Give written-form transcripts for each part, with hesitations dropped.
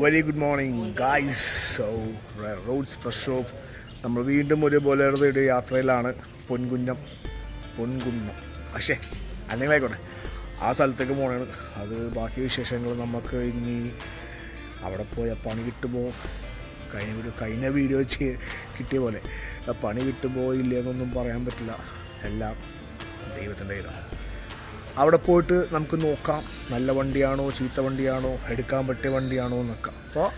Very good morning guys. Rods press shop നമ്മൾ വീണ്ടും ഒരു ബൊലേറോയുടെ യാത്രയിലാണ്. പൊൻകുന്നം പക്ഷേ അല്ലെങ്കിൽ ആയിക്കോട്ടെ ആ സ്ഥലത്തേക്ക് പോകണമാണ്. അത് ബാക്കി വിശേഷങ്ങൾ നമുക്ക് ഇനി അവിടെ പോയ പണി കിട്ടുമോ, കഴിഞ്ഞ വീഡിയോ കിട്ടിയ പോലെ പണി കിട്ടുമോ ഇല്ലയെന്നൊന്നും പറയാൻ പറ്റില്ല. എല്ലാം ദൈവത്തിൻ്റെ കയ്യിലാണ്. അവിടെ പോയിട്ട് നമുക്ക് നോക്കാം, നല്ല വണ്ടിയാണോ ചീത്ത വണ്ടിയാണോ എടുക്കാൻ പറ്റിയ വണ്ടിയാണോ എന്നൊക്കെ. അപ്പോൾ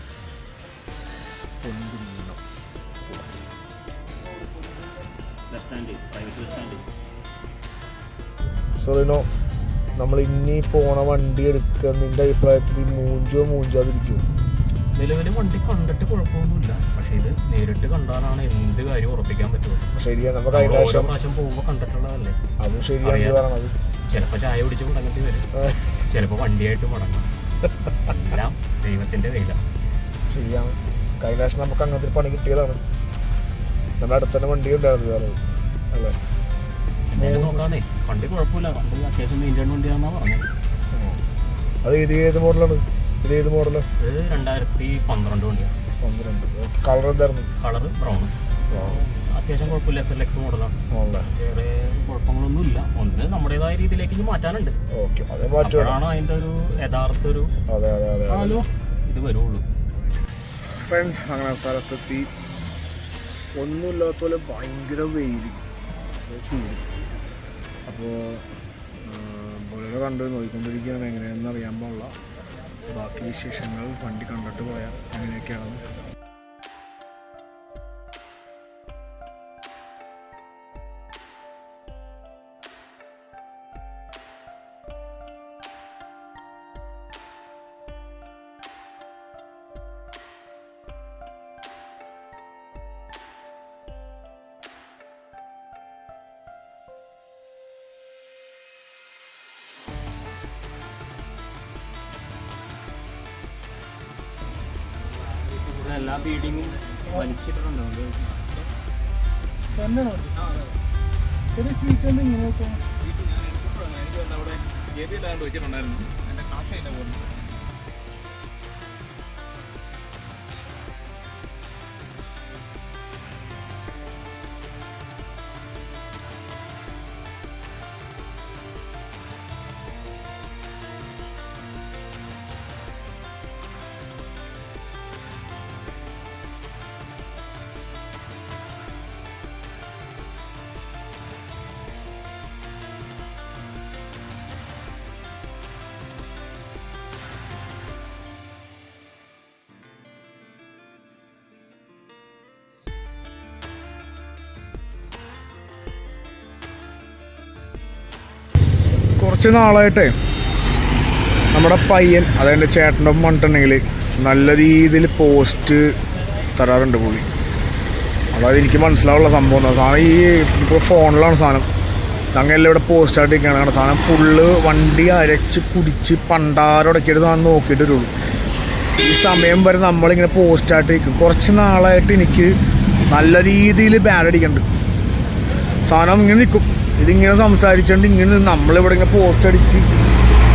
സോറിനോ, നമ്മൾ ഇനി പോണ വണ്ടി എടുക്കുന്നതിൻ്റെ അഭിപ്രായത്തിൽ മൂഞ്ചാതിരിക്കും. നിലവിൽ വണ്ടി കണ്ടിട്ട് കുഴപ്പമൊന്നുമില്ല, പക്ഷേ ഇത് നേരിട്ട് കണ്ടാലാണ് എന്ത് കാര്യം ഉറപ്പിക്കാൻ പറ്റുള്ളൂ. ശരിയാണ്, നമുക്ക് പ്രാവശ്യം പോകുമ്പോൾ കണ്ടിട്ടുള്ളതല്ലേ. അതും ശരിയാണ് പറഞ്ഞത്. ചിലപ്പോൾ ചായ പിടിച്ച് മുടങ്ങേണ്ടി വരും, ചിലപ്പോൾ വണ്ടിയായിട്ട് മുടങ്ങാം. എല്ലാം ദൈവത്തിൻ്റെ കയ്യിലാണ്. ശരിയാണ്, കഴിഞ്ഞ പ്രാവശ്യം നമുക്ക് അങ്ങനത്തെ പണി കിട്ടിയതാണ്. നമ്മുടെ അടുത്ത് തന്നെ വണ്ടി ഉണ്ടായിരുന്നു വേറെ അല്ലേ. എന്തായാലും നോക്കാന്നേ, വണ്ടി കുഴപ്പമില്ല, വണ്ടി അത്യാവശ്യം മെയിൻറ്റൈൻ വണ്ടിയാണെന്നാണ് പറഞ്ഞത്. അത് ഏത് മോഡലാണ്? ഇത് മോഡല്? ഇത് 2012 വണ്ടിയാണ്. 12. കളർ എന്തായിരുന്നു? Colour brown. അത്യാവശ്യം കുഴപ്പമില്ല, SLX മോഡലാണ്. വേറെ കുഴപ്പങ്ങളൊന്നുമില്ല. ഒന്ന് നമ്മുടേതായ രീതിയിലേക്ക് മാറ്റാനുണ്ട്. അപ്പോഴാണ് അതിൻ്റെ ഒരു യഥാർത്ഥ ഒരു ഇത് വരുള്ളൂ. ഫ്രണ്ട്സ്, അങ്ങനെ സ്ഥലത്തെത്തി. ഒന്നുമില്ലാത്ത പോലെ ഭയങ്കര വെയിൽ, ചൂട്. അപ്പോൾ ബൊലേറോ കണ്ട് നോക്കിക്കൊണ്ടിരിക്കുകയാണ് എങ്ങനെയാണെന്ന് അറിയാൻ പാടില്ല. ബാക്കി വിശേഷങ്ങൾ വണ്ടി കണ്ടിട്ട് പോയാൽ എങ്ങനെയൊക്കെയാണെന്ന്. എല്ലാ ബീഡിങ്ങും വലിച്ചിട്ടുണ്ടോ? സീറ്റ് ഇങ്ങനെ വെച്ചാൽ അവിടെ ഗേറ്റിലാണ്ട് വെച്ചിട്ടുണ്ടായിരുന്നു. എൻ്റെ കാശ് അതിൻ്റെ പോകുന്നു. കുറച്ച് നാളായിട്ടേ നമ്മുടെ പയ്യൻ, അതെൻ്റെ ചേട്ടൻ്റെ ഒപ്പം പറഞ്ഞിട്ടുണ്ടെങ്കിൽ നല്ല രീതിയിൽ പോസ്റ്റ് തരാറുണ്ട് പുള്ളി. അതായത് എനിക്ക് മനസ്സിലാവുള്ള സംഭവം എന്താ, സാധനം ഈ ഇപ്പോൾ ഫോണിലാണ് സാധനം. ഞങ്ങളെല്ലാം ഇവിടെ പോസ്റ്റായിട്ട് നിൽക്കുകയാണ്. സാധനം ഫുള്ള് വണ്ടി അരച്ച് കുടിച്ച് പണ്ടാരൊടക്കിയിട്ട് സാധനം നോക്കിയിട്ട് വരുള്ളൂ. ഈ സമയം വരെ നമ്മളിങ്ങനെ പോസ്റ്റായിട്ട് നിൽക്കും. കുറച്ച് നാളായിട്ട് എനിക്ക് നല്ല രീതിയിൽ ബാഡ് അടിക്കുന്നുണ്ട്. സാധനം ഇങ്ങനെ നിൽക്കും, ഇതിങ്ങനെ സംസാരിച്ചുകൊണ്ട് ഇങ്ങനെ നമ്മളിവിടെ ഇങ്ങനെ പോസ്റ്റ് അടിച്ച്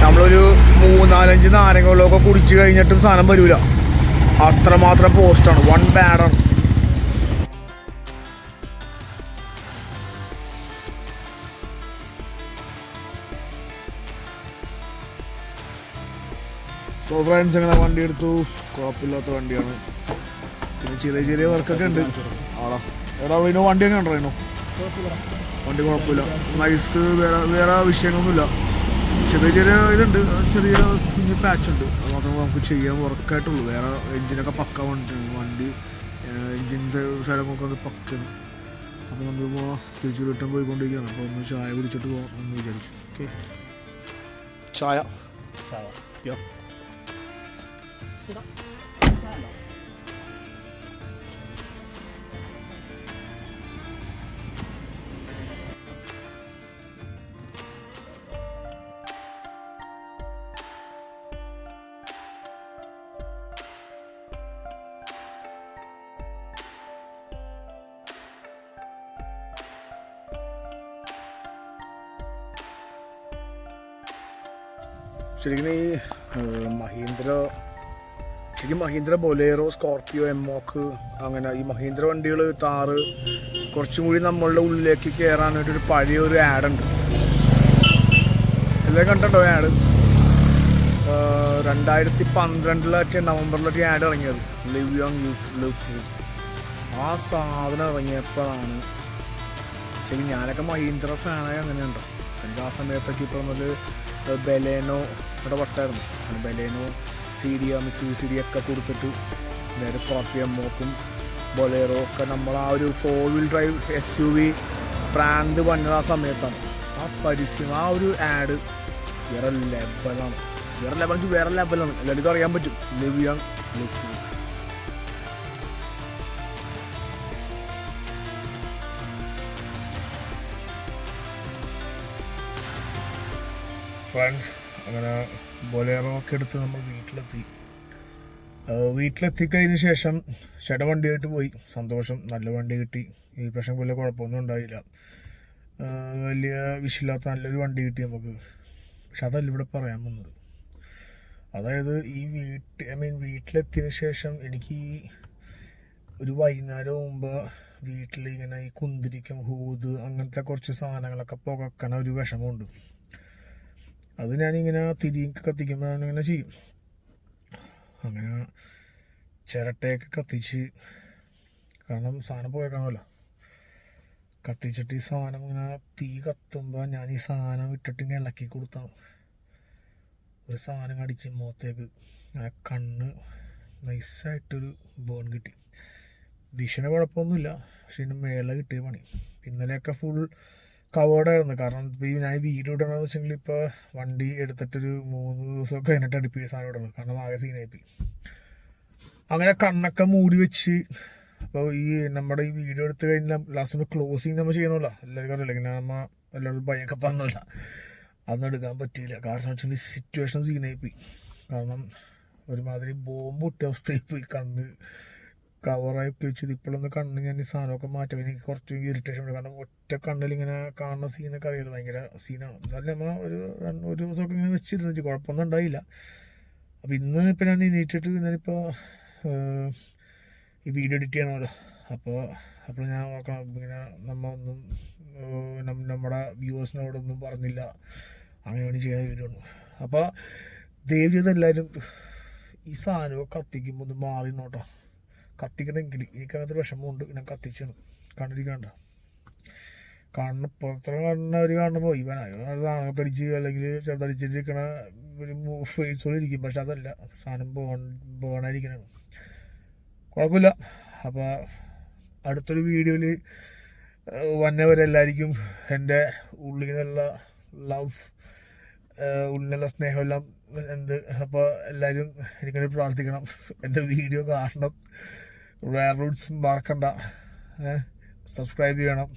നമ്മളൊരു 3-4-5 നാരങ്ങ വെള്ളമൊക്കെ കുടിച്ച് കഴിഞ്ഞിട്ടും സാധനം വരില്ല. അത്രമാത്രം പോസ്റ്റാണ്, വൺ ബാഡാണ്. സോ ഫ്രണ്ട്സ്, ഇങ്ങനെ വണ്ടി എടുത്തു. കുഴപ്പമില്ലാത്ത വണ്ടിയാണ്. പിന്നെ ചെറിയ വർക്കൊക്കെ ഉണ്ട്. ആടാ എടാ റീനോ, വണ്ടി എങ്ങനെ ഉണ്ടോ റീനോ? വണ്ടി കുഴപ്പമില്ല, നൈസ്. വേറെ വിഷയങ്ങളൊന്നുമില്ല. ചെറിയ ഇതുണ്ട്, ചെറിയ കുഞ്ഞ് പാച്ചുണ്ട്. അത് മാത്രമേ നമുക്ക് ചെയ്യാൻ വർക്കായിട്ടുള്ളൂ. വേറെ എൻജിനൊക്കെ പക്ക വണ്ടി എൻജിൻ സൈഡൊക്കെ അത് പക്കുന്നു. അപ്പോൾ നമ്മളിപ്പോൾ തിരിച്ചു റിട്ടേൺ പോയിക്കൊണ്ടിരിക്കുകയാണ്. അപ്പോൾ ഒന്ന് ചായ കുടിച്ചിട്ട് പോകാം എന്ന് വിചാരിച്ചു. ഓക്കെ, ചായ. ശരിക്കും ഈ മഹീന്ദ്ര ശരിക്കും മഹീന്ദ്ര ബൊലേറോ, സ്കോർപ്പിയോ, എംമോക്ക്, അങ്ങനെ ഈ മഹീന്ദ്ര വണ്ടികൾ താറ് കുറച്ചും കൂടി നമ്മളുടെ ഉള്ളിലേക്ക് കയറാനായിട്ടൊരു പഴയൊരു ആഡുണ്ട്. എല്ലാം കണ്ടോ ആഡ്? 2012 നവംബറിലൊക്കെ ആഡ് ഇറങ്ങിയത്, ലിവ് യോങ് ലിവ് ഫ്രീ. ആ സാധനം ഇറങ്ങിയപ്പോഴാണ് ശരിക്കും ഞാനൊക്കെ മഹീന്ദ്ര ഫാനായി. അങ്ങനെയുണ്ടോ എനിക്ക് ആ സമയത്തൊക്കെ ഇപ്പോൾ നമ്മൾ ബലേനോ ഇവിടെ വട്ടായിരുന്നു. ബലേനോ CD മിറ്റ്സുബിഷി ഒക്കെ കൊടുത്തിട്ട് നേരെ സ്കോർപ്പിയോ, എംമോക്കും ബൊലേറോ ഒക്കെ നമ്മൾ ആ ഒരു 4-wheel ഡ്രൈവ് SUV പ്രാന്ത് വന്നത് ആ സമയത്താണ്. ആ പരസ്യം, ആ ഒരു ആഡ് വേറെ ലെവലാണ്. വേറെ ലെവലാണ്. എല്ലാവർക്കും അറിയാൻ പറ്റും. Live Yong live free. Friends, അങ്ങനെ ബൊലേറോ ഒക്കെ എടുത്ത് നമ്മൾ വീട്ടിലെത്തിക്കഴിഞ്ഞ ശേഷം വണ്ടിയായിട്ട് പോയി. സന്തോഷം, നല്ല വണ്ടി കിട്ടി. ഈ പ്രശ്നം വലിയ കുഴപ്പമൊന്നും ഉണ്ടായില്ല. വലിയ വിഷയമില്ലാത്ത നല്ലൊരു വണ്ടി കിട്ടി നമുക്ക്. പക്ഷെ അതല്ല ഇവിടെ പറയാൻ വന്നത്. അതായത് ഈ വീട്ടിലെത്തിയതിന് ശേഷം എനിക്ക് ഒരു വൈകുന്നേരം മുമ്പ് വീട്ടിലിങ്ങനെ ഈ കുന്തിരിക്കം, ഹൂത്, അങ്ങനത്തെ കുറച്ച് സാധനങ്ങളൊക്കെ പുകക്കണ ഒരു വിഷമമുണ്ട്. അത് ഞാനിങ്ങനെ കത്തിക്കുമ്പോൾ ഞാനിങ്ങനെ ചെയ്യും. അങ്ങനെ ചിരട്ടയൊക്കെ കത്തിച്ച്, കാരണം സാധനം പോയേക്കണമല്ലോ, കത്തിച്ചിട്ട് ഈ സാധനം ഇങ്ങനെ തീ കത്തുമ്പോൾ ഞാൻ ഈ സാധനം ഇട്ടിട്ട് ഇങ്ങനെ ഇളക്കി കൊടുത്താണ്. ഒരു സാധനം അടിച്ച് മുഖത്തേക്ക് അങ്ങനെ കണ്ണ് നൈസായിട്ടൊരു ബേൺ കിട്ടി. ദിശന് കുഴപ്പമൊന്നുമില്ല, പക്ഷെ ഇതിന് മേലെ കിട്ടിയ പണി. ഇന്നലെയൊക്കെ ഫുൾ കവേർഡായിരുന്നു. കാരണം ഇപ്പോൾ ഞാൻ വീഡിയോ ഇടണമെന്ന് വെച്ചെങ്കിൽ ഇപ്പോൾ വണ്ടി എടുത്തിട്ടൊരു 3 ദിവസമൊക്കെ കഴിഞ്ഞിട്ട് അടുപ്പിച്ച് സാധനം ഇടണം. കാരണം ആകെ സീനായിപ്പോയി. അങ്ങനെ കണ്ണൊക്കെ മൂടി വെച്ച്, അപ്പോൾ ഈ നമ്മുടെ ഈ വീഡിയോ എടുത്ത് കഴിഞ്ഞാൽ ലാസ്റ്റ് ക്ലോസിങ് നമ്മൾ ചെയ്യണമല്ലോ, എല്ലാവർക്കും അറിയില്ല. ഇങ്ങനെ നമ്മൾ എല്ലാവരും ഭയൊക്കെ പറഞ്ഞില്ല, അതൊന്നും എടുക്കാൻ പറ്റിയില്ല. കാരണം വെച്ചാൽ സിറ്റുവേഷൻ സീനായിപ്പോയി. കാരണം ഒരുമാതിരി ബോംബ് പൊട്ടിയ അവസ്ഥയായിപ്പോയി. കണ്ണ് കവറാക്കി വെച്ചത് ഇപ്പോഴൊന്ന് കണ്ണ് ഞാൻ ഈ സാധനമൊക്കെ മാറ്റാൻ എനിക്ക് കുറച്ച് ഇറിറ്റേഷൻ ഉണ്ട്. കാരണം ഒറ്റ കണ്ണിൽ ഇങ്ങനെ കാണുന്ന സീനൊക്കെ അറിയാലോ, ഭയങ്കര സീനാണ്. എന്നാലും നമ്മൾ ഒരു ദിവസമൊക്കെ ഇങ്ങനെ വെച്ചിരുന്നു, കുഴപ്പമൊന്നും ഉണ്ടായില്ല. അപ്പോൾ ഇന്ന് ഇപ്പോൾ ഞാൻ എണീറ്റിട്ട് ഞാനിപ്പോൾ ഈ വീഡിയോ എഡിറ്റ് ചെയ്യണമല്ലോ. അപ്പോൾ ഞാൻ നോക്കണം, ഇങ്ങനെ നമ്മുടെ വ്യൂവേഴ്സിനോടൊന്നും പറഞ്ഞില്ല, അങ്ങനെയാണ് ചെയ്യുന്ന വീഡിയോ ഉണ്ട്. അപ്പോൾ ദയവ് ചെയ്ത് എല്ലാവരും ഈ സാധനമൊക്കെ കത്തിക്കുമ്പോൾ ഒന്ന് മാറി നോട്ടോ. കത്തിക്കണമെങ്കിൽ എനിക്കങ്ങനത്തെ വിഷമമുണ്ട്. ഞാൻ കത്തിച്ചാണ് കണ്ടിരിക്കണ്ട. പുറത്തുള്ള കാണുമ്പോൾ സാധനമൊക്കെ അടിച്ച് അല്ലെങ്കിൽ ചെറുതടിച്ചിരിക്കണ ഒരു ഫേസോടെ ഇരിക്കും. പക്ഷെ അതല്ല, സാധനം ബേണായിരിക്കണതാണ്. കുഴപ്പമില്ല. അപ്പോൾ അടുത്തൊരു വീഡിയോയിൽ വന്നവരെല്ലാവർക്കും എൻ്റെ ഉള്ളിൽ നിന്നുള്ള ലവ്, ഉള്ളിൽ നിന്നുള്ള സ്നേഹമെല്ലാം അപ്പോൾ എല്ലാവരും എനിക്കൊരു പ്രാർത്ഥിക്കണം, എൻ്റെ വീഡിയോ കാണണം, റെയർ റൂട്ട്സ് മറക്കണ്ട, സബ്സ്ക്രൈബ് ചെയ്യണം,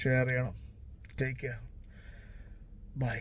ഷെയർ ചെയ്യണം. Take care, by.